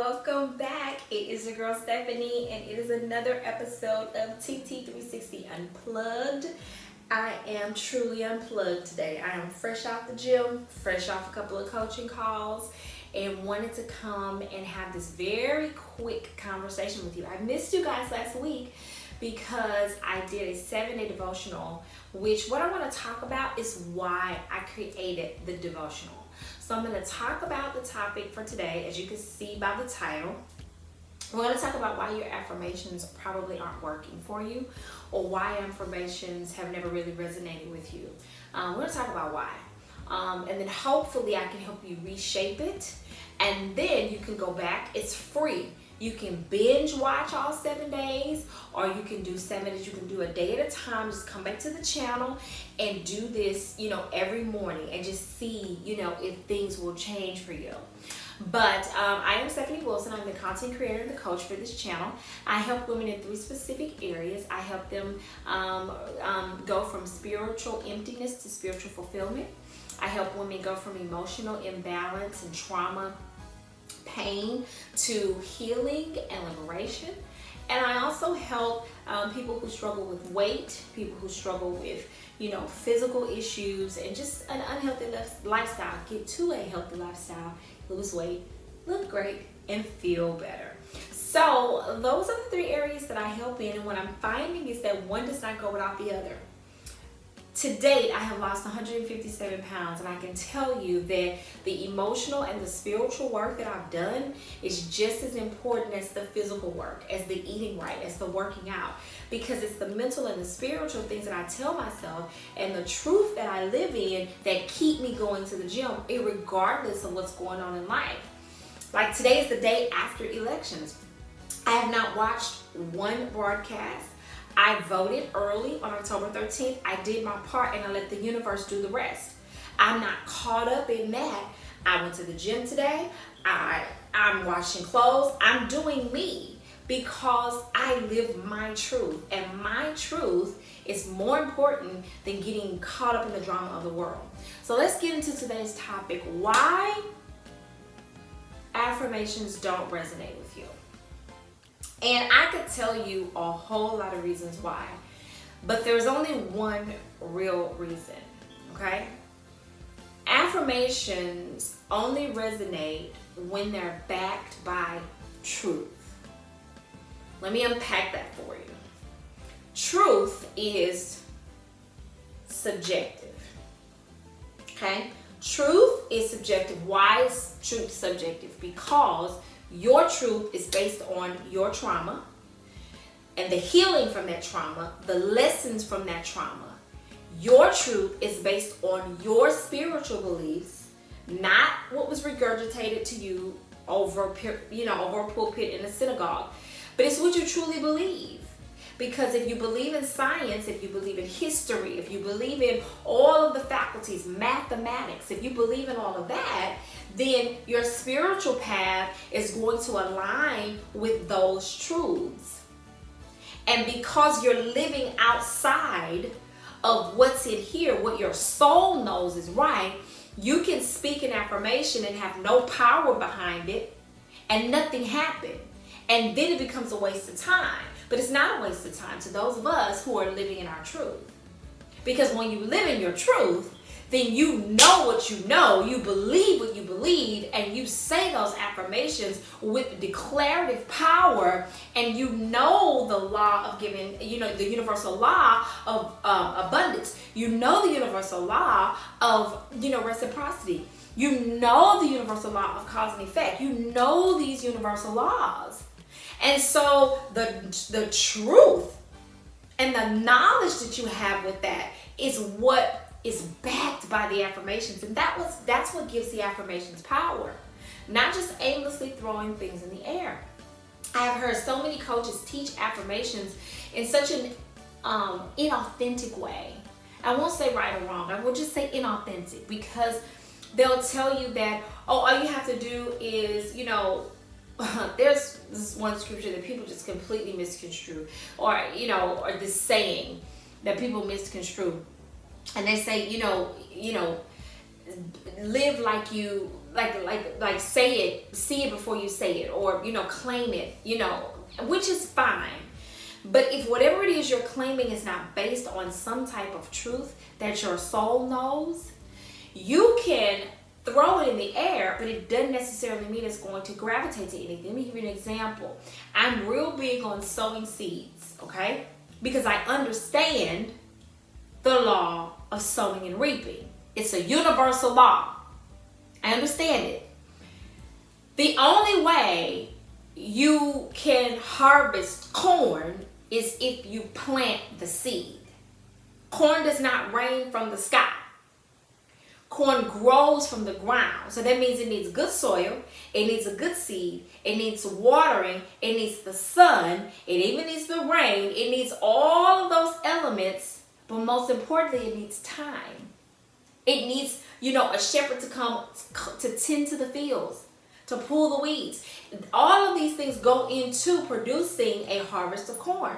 welcome back. It is your girl Stephanie, and it is another episode of TT360 Unplugged. I am truly unplugged today. I am fresh off the gym, fresh off a couple of coaching calls, and wanted to come and have this very quick conversation with you. I missed you guys last week because I did a 7-day devotional, which what I want to talk about is why I created the devotional. So I'm going to talk about the topic for today. As you can see by the title, we're going to talk about why your affirmations probably aren't working for you, or why affirmations have never really resonated with you. We're going to talk about why. And then hopefully I can help you reshape it. And then you can go back. It's free. You can binge watch all 7 days, or you can do 7 days. You can do a day at a time. Just come back to the channel and do this, every morning, and just see, if things will change for you. But I am Stephanie Wilson. I'm the content creator and the coach for this channel. I help women in 3 specific areas. I help them go from spiritual emptiness to spiritual fulfillment. I help women go from emotional imbalance and trauma, pain, to healing and liberation. And I also help people who struggle with weight, people who struggle with, physical issues, and just an unhealthy lifestyle. Get to a healthy lifestyle, lose weight, look great, and feel better. So those are the 3 areas that I help in, and what I'm finding is that one does not go without the other. To date, I have lost 157 pounds, and I can tell you that the emotional and the spiritual work that I've done is just as important as the physical work, as the eating right, as the working out, because it's the mental and the spiritual things that I tell myself and the truth that I live in that keep me going to the gym, regardless of what's going on in life. Like today is the day after elections. I have not watched one broadcast. I voted early on October 13th. I did my part, and I let the universe do the rest. I'm not caught up in that. I went to the gym today. I'm washing clothes. I'm doing me because I live my truth. And my truth is more important than getting caught up in the drama of the world. So let's get into today's topic. Why affirmations don't resonate with you. And I could tell you a whole lot of reasons why, but there's only one real reason, okay? Affirmations only resonate when they're backed by truth. Let me unpack that for you. Truth is subjective, okay? Truth is subjective. Why is truth subjective? Because your truth is based on your trauma and the healing from that trauma, the lessons from that trauma. Your truth is based on your spiritual beliefs, not what was regurgitated to you over a pulpit in a synagogue, but it's what you truly believe. Because if you believe in science, if you believe in history, if you believe in all of the faculties, mathematics, if you believe in all of that, then your spiritual path is going to align with those truths. And because you're living outside of what's in here, what your soul knows is right, you can speak an affirmation and have no power behind it, and nothing happened. And then it becomes a waste of time. But it's not a waste of time to those of us who are living in our truth. Because when you live in your truth, then you know what you know, you believe what you believe, and you say those affirmations with declarative power, and you know the law of giving, the universal law of abundance. You know the universal law of, reciprocity. You know the universal law of cause and effect. You know these universal laws. And so the truth and the knowledge that you have with that is what is backed by the affirmations. And that's what gives the affirmations power. Not just aimlessly throwing things in the air. I have heard so many coaches teach affirmations in such an inauthentic way. I won't say right or wrong. I will just say inauthentic, because they'll tell you that, all you have to do is, there's this one scripture that people just completely misconstrue, or this saying that people misconstrue. And they say, live like you, like say it, see it before you say it, or, claim it, which is fine. But if whatever it is you're claiming is not based on some type of truth that your soul knows, you can throw it in the air, but it doesn't necessarily mean it's going to gravitate to anything. Let me give you an example. I'm real big on sowing seeds, okay? Because I understand the law of sowing and reaping. It's a universal law. I understand it. The only way you can harvest corn is if you plant the seed. Corn does not rain from the sky. Corn grows from the ground. So that means it needs good soil, it needs a good seed, it needs watering, it needs the sun, it even needs the rain, it needs all of those elements, but most importantly, it needs time. It needs, a shepherd to come to tend to the fields, to pull the weeds. All of these things go into producing a harvest of corn.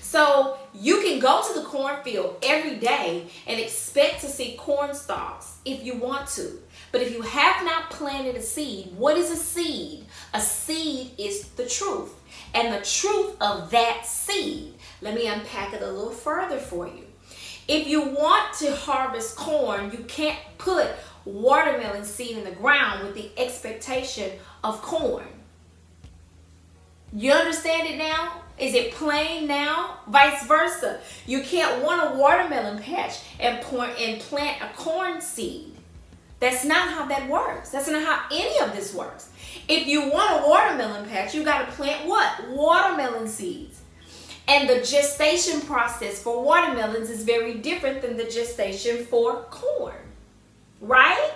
So you can go to the cornfield every day and expect to see corn stalks if you want to. But if you have not planted a seed, what is a seed? A seed is the truth. And the truth of that seed, let me unpack it a little further for you. If you want to harvest corn, you can't put watermelon seed in the ground with the expectation of corn. You understand it now? Is it plain now? Vice versa. You can't want a watermelon patch and plant a corn seed. That's not how that works. That's not how any of this works. If you want a watermelon patch, you got to plant what? Watermelon seeds. And the gestation process for watermelons is very different than the gestation for corn, right?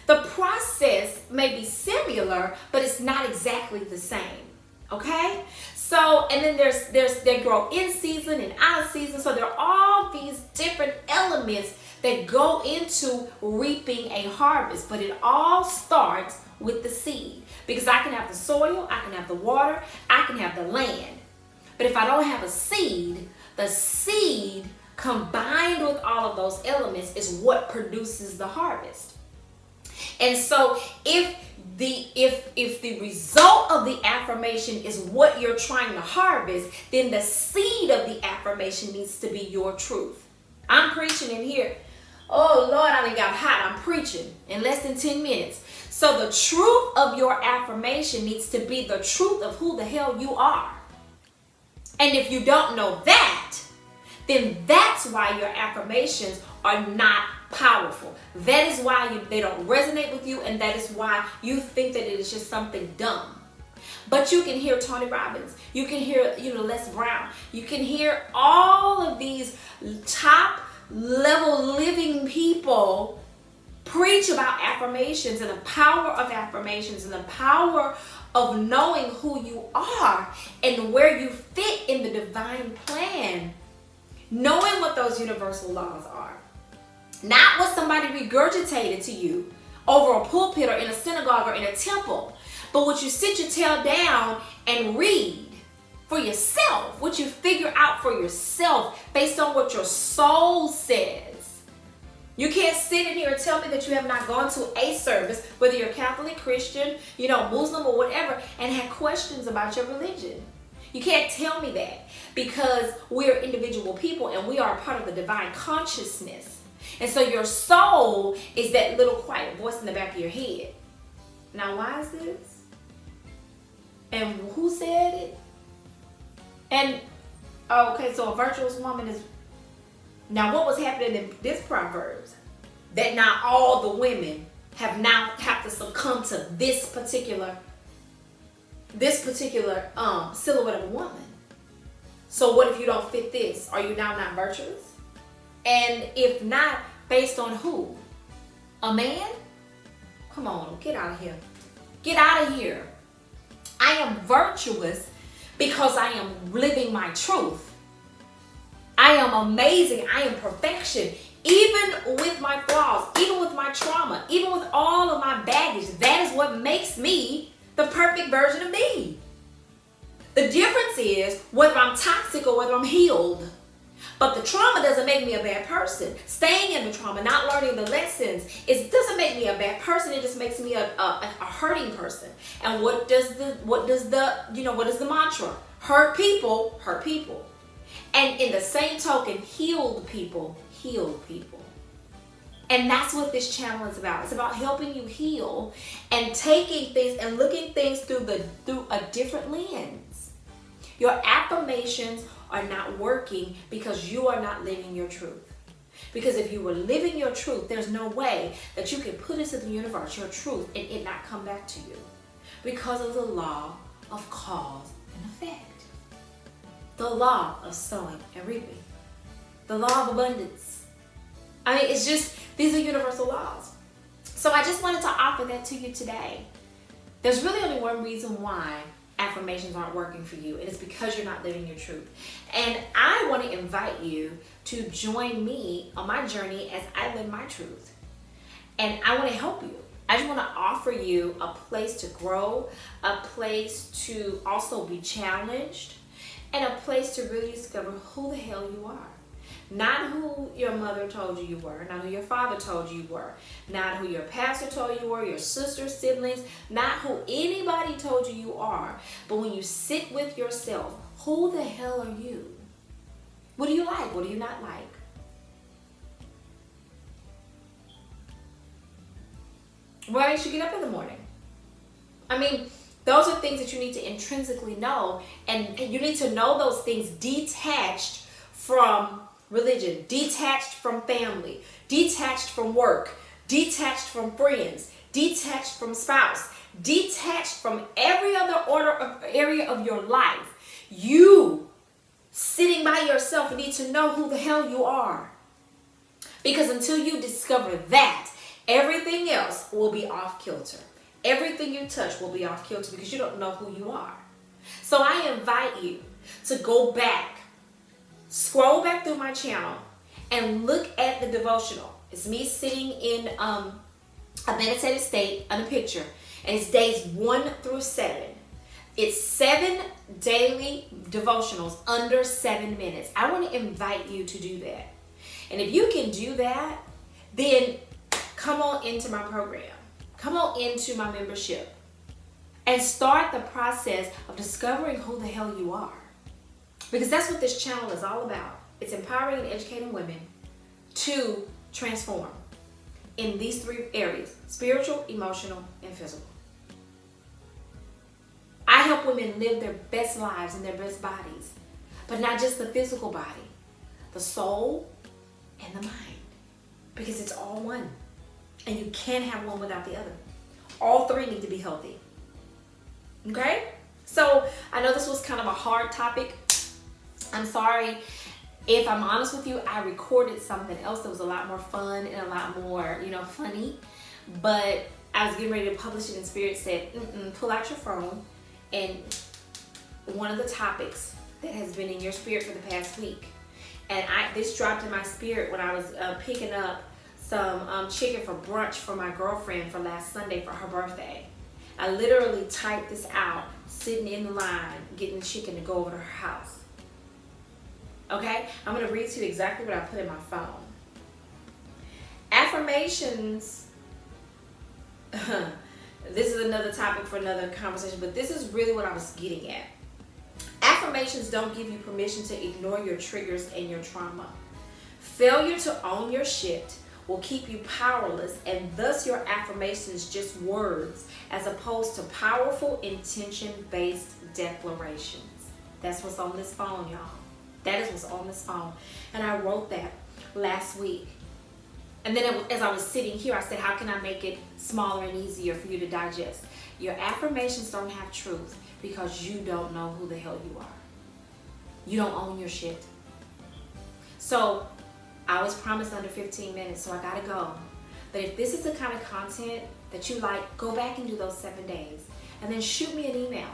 The process may be similar, but it's not exactly the same. Okay, so and then they grow in season and out of season. So there are all these different elements that go into reaping a harvest, but it all starts with the seed. Because I can have the soil, I can have the water, I can have the land. But if I don't have a seed, the seed combined with all of those elements is what produces the harvest. And so if the result of the affirmation is what you're trying to harvest, then the seed of the affirmation needs to be your truth. I'm preaching in here. Oh Lord, I done got hot. I'm preaching in less than 10 minutes. So the truth of your affirmation needs to be the truth of who the hell you are. And if you don't know that, then that's why your affirmations are not powerful. That is why they don't resonate with you, and that is why you think that it is just something dumb. But you can hear Tony Robbins, you can hear Les Brown, you can hear all of these top level living people preach about affirmations and the power of affirmations and the power of knowing who you are and where you fit in the divine plan. Knowing what those universal laws are. Not what somebody regurgitated to you over a pulpit or in a synagogue or in a temple, but what you sit your tail down and read for yourself, what you figure out for yourself based on what your soul says. You can't sit in here and tell me that you have not gone to a service, whether you're Catholic, Christian, Muslim or whatever, and had questions about your religion. You can't tell me that, because we're individual people and we are a part of the divine consciousness. And so your soul is that little quiet voice in the back of your head. Now, why is this? And who said it? And, okay, so a virtuous woman is... Now, what was happening in this Proverbs? That not all the women have to succumb to this particular silhouette of a woman. So what if you don't fit this? Are you now not virtuous? And if not, based on who? A man? Come on, get out of here. Get out of here. I am virtuous because I am living my truth. I am amazing. I am perfection. Even with my flaws, even with my trauma, even with all of my baggage, that is what makes me the perfect version of me. The difference is whether I'm toxic or whether I'm healed. But the trauma doesn't make me a bad person. Staying in the trauma, not learning the lessons, it doesn't make me a bad person. It just makes me a hurting person. And what does the mantra? Hurt people, hurt people. And in the same token, healed people, heal people. And that's what this channel is about. It's about helping you heal and taking things and looking things through a different lens. Your affirmations are not working because you are not living your truth. Because if you were living your truth, there's no way that you can put into the universe your truth and it not come back to you. Because of the law of cause and effect. The law of sowing and reaping. The law of abundance. I mean, it's just, these are universal laws. So I just wanted to offer that to you today. There's really only one reason why affirmations aren't working for you. It is because you're not living your truth. And I want to invite you to join me on my journey as I live my truth. And I want to help you. I just want to offer you a place to grow, a place to also be challenged, and a place to really discover who the hell you are. Not who your mother told you were, not who your father told you were, not who your pastor told you were, your sisters, siblings, not who anybody told you are. But when you sit with yourself, who the hell are you? What do you like? What do you not like? What makes you get up in the morning? I mean, those are things that you need to intrinsically know, and you need to know those things detached from religion, detached from family, detached from work, detached from friends, detached from spouse, detached from every other area of your life. You, sitting by yourself, need to know who the hell you are. Because until you discover that, everything else will be off kilter. Everything you touch will be off kilter because you don't know who you are. So I invite you to go back, scroll back through my channel, and look at the devotional. It's me sitting in a meditative state on a picture, and it's days 1 through 7. It's 7 daily devotionals under 7 minutes. I want to invite you to do that. And if you can do that, then come on into my program. Come on into my membership and start the process of discovering who the hell you are. Because that's what this channel is all about. It's empowering and educating women to transform in these 3 areas: spiritual, emotional, and physical. I help women live their best lives in their best bodies, but not just the physical body, the soul and the mind, because it's all one. And you can't have one without the other. All 3 need to be healthy. Okay? So I know this was kind of a hard topic. I'm sorry. If I'm honest with you, I recorded something else that was a lot more fun and a lot more, funny. But I was getting ready to publish it, and Spirit said, pull out your phone, and one of the topics that has been in your spirit for the past week. And this dropped in my spirit when I was picking up some chicken for brunch for my girlfriend for last Sunday for her birthday. I literally typed this out, sitting in the line, getting chicken to go over to her house. Okay? I'm going to read to you exactly what I put in my phone. Affirmations. This is another topic for another conversation, but this is really what I was getting at. Affirmations don't give you permission to ignore your triggers and your trauma. Failure to own your shit will keep you powerless, and thus your affirmation is just words as opposed to powerful intention-based declarations. That's what's on this phone, y'all. That is what's on this phone. And I wrote that last week. And then as I was sitting here, I said, how can I make it smaller and easier for you to digest? Your affirmations don't have truth because you don't know who the hell you are. You don't own your shit. So I was promised under 15 minutes, so I gotta go. But if this is the kind of content that you like, go back and do those 7 days. And then shoot me an email.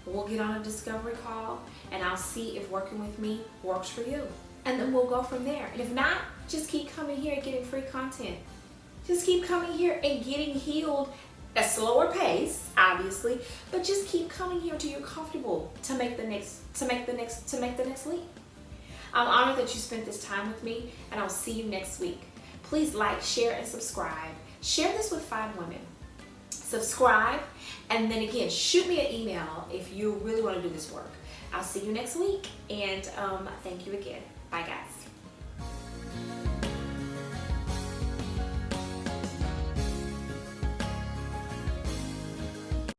We'll get on a discovery call, and I'll see if working with me works for you. And then we'll go from there. And if not, just keep coming here and getting free content. Just keep coming here and getting healed at a slower pace, obviously, but just keep coming here until you're comfortable to make the next leap. I'm honored that you spent this time with me, and I'll see you next week. Please like, share, and subscribe. Share this with 5 women. Subscribe, and then again, shoot me an email if you really want to do this work. I'll see you next week, and thank you again. Bye, guys.